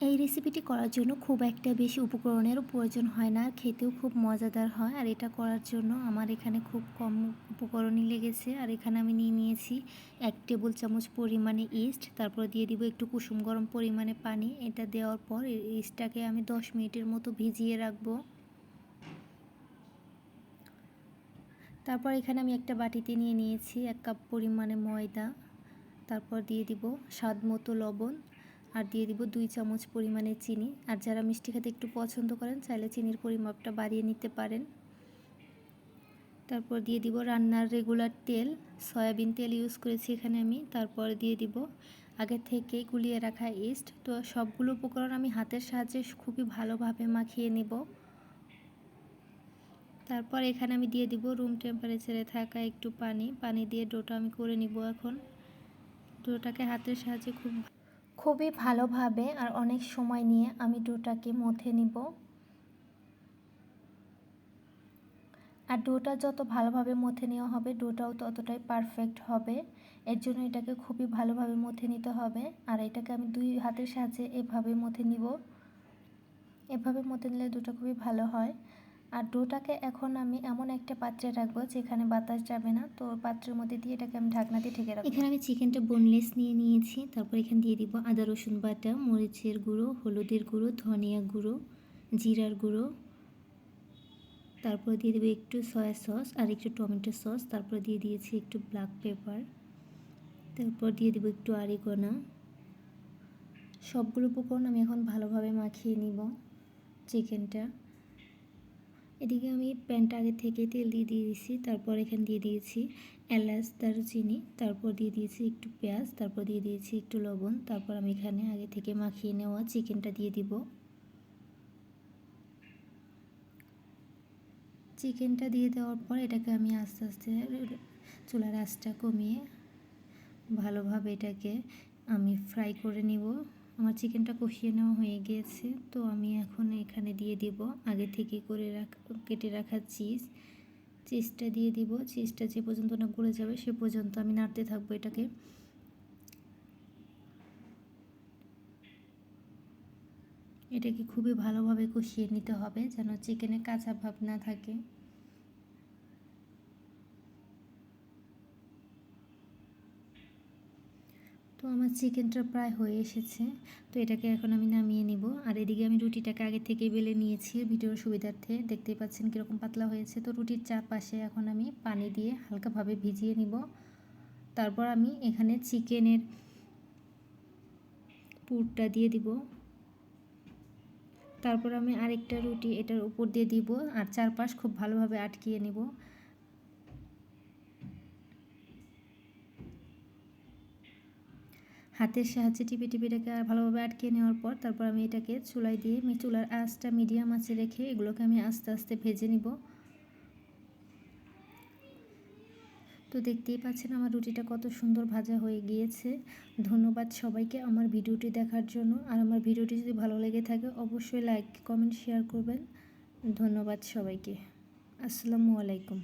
এই রেসিপিটি করার জন্য খুব একটা বেশি উপকরণেরও প্রয়োজন হয় না, খেতেও খুব মজাদার হয়। আর এটা করার জন্য আমার এখানে খুব কম উপকরণই লেগেছে। আর এখানে আমি নিয়েছি 1 টেবিল চামচ পরিমাণে ইস্ট, তারপর দিয়ে দিব একটু কুসুম গরম পরিমাণে পানি। এটা দেওয়ার পর এই ইস্টটাকে আমি 10 মিনিটের মতো ভিজিয়ে রাখবো। তারপর এখানে আমি একটা বাটিতে নিয়েছি 1 কাপ পরিমাণে ময়দা, তারপর দিয়ে দিব স্বাদ মতো লবণ, আর দিয়ে দিব 2 চামচ পরিমাণে চিনি। আর যারা মিষ্টি খেতে একটু পছন্দ করেন চাইলে চিনির পরিমাপটা বাড়িয়ে নিতে পারেন। তারপর দিয়ে দিব রান্নার রেগুলার তেল, সয়াবিন তেল ইউজ করেছি এখানে আমি। তারপর দিয়ে দিব আগে থেকে গুলিয়ে রাখা ইস্ট। তো সবগুলো উপকরণ আমি হাতের সাহায্যে খুবই ভালোভাবে মাখিয়ে নেব। তারপর এখানে আমি দিয়ে দিব রুম টেম্পারেচারে থাকা একটু পানি দিয়ে ডোটা আমি করে নিব। এখন ডোটাকে হাতের সাহায্যে খুবই ভালোভাবে আর অনেক সময় নিয়ে আমি ডোটাকে মথে নিব। আর ডোটা যত ভালোভাবে মথে নেওয়া হবে ডোটাও ততটাই পারফেক্ট হবে। এর জন্য এটাকে খুবই ভালোভাবে মথে নিতে হবে। আর এটাকে আমি 2 হাতের সাহায্যে এভাবে মথে নিব। এভাবে মথে নিলে ডোটা খুবই ভালো হয়। আর ডোটাকে এখন আমি এমন একটা পাত্রে রাখবো যেখানে বাতাস যাবে না। তো পাত্রের মধ্যে দিয়ে এটাকে আমি ঢাকনা দিয়ে ঢেকে রাখবো। এখানে আমি চিকেনটা বোনলেস নিয়েছি। তারপর এখানে দিয়ে দিব আদা রসুন বাটা, মরিচের গুঁড়ো, হলুদের গুঁড়ো, ধনিয়া গুঁড়ো, জিরার গুঁড়ো, তারপর দিয়ে দেবো একটু সয়া সস আর একটু টমেটো সস, তারপর দিয়ে দিয়েছি একটু ব্ল্যাক পেপার, তারপর দিয়ে দেবো একটু অরিগানো। সবগুলো উপকরণ আমি এখন ভালোভাবে মাখিয়ে নিব চিকেনটা। এদিকে আমি প্যানটা আগে থেকে তেল দিয়ে দিয়েছি। তারপর এখানে দিয়ে দিয়েছি এলাচ, দারুচিনি, তারপর দিয়ে দিয়েছি একটু পেঁয়াজ, তারপর দিয়ে দিয়েছি একটু লবণ। তারপর আমি এখানে আগে থেকে মাখিয়ে নেওয়া চিকেনটা দিয়ে দিব। চিকেনটা দিয়ে দেওয়ার পর এটাকে আমি আস্তে আস্তে চুলার আঁচটা কমিয়ে ভালোভাবে এটাকে আমি ফ্রাই করে নিব। আমার চিকেনটা কষিয়ে নেওয়া হয়ে গিয়েছে। তো আমি এখন এখানে দিয়ে দিব আগে থেকে কেটে রাখা চিজটা দিয়ে দিব। চিজটা যে পর্যন্ত না গলে যাবে সে পর্যন্ত আমি নাড়তে থাকবো এটাকে। এটাকে খুবই ভালোভাবে কষিয়ে নিতে হবে যেন চিকেনে কাঁচা ভাব না থাকে। তো আমার চিকেনটা প্রায় হয়ে এসেছে। তো এটাকে এখন আমি নামিয়ে নিব। আর এদিকে আমি রুটিটাকে আগে থেকে বেলে নিয়েছি ভিডিওর সুবিধার্থে। দেখতেই পাচ্ছেন কীরকম পাতলা হয়েছে। তো রুটির চারপাশে এখন আমি পানি দিয়ে হালকাভাবে ভিজিয়ে নিব। তারপর আমি এখানে চিকেনের পুরটা দিয়ে দিব। তারপর আমি আরেকটা রুটি এটার উপর দিয়ে দিব আর চারপাশ খুব ভালোভাবে আটকিয়ে নেব। হাতের সাহায্যে টিপে এটাকে ভালোভাবে আটকে নেওয়ার পর তারপর আমি এটাকে চুলায় দিয়ে চুলার আঁচটা মিডিয়াম আঁচে রেখে এগুলোকে আমি আস্তে আস্তে ভেজে নিব। তো দেখতেই পাচ্ছেন আমার রুটিটা কত সুন্দর ভাজা হয়ে গিয়েছে। ধন্যবাদ সবাইকে আমার ভিডিওটি দেখার জন্য। আর আমার ভিডিওটি যদি ভালো লেগে থাকে অবশ্যই লাইক, কমেন্ট, শেয়ার করবেন। ধন্যবাদ সবাইকে। আসসালামু আলাইকুম।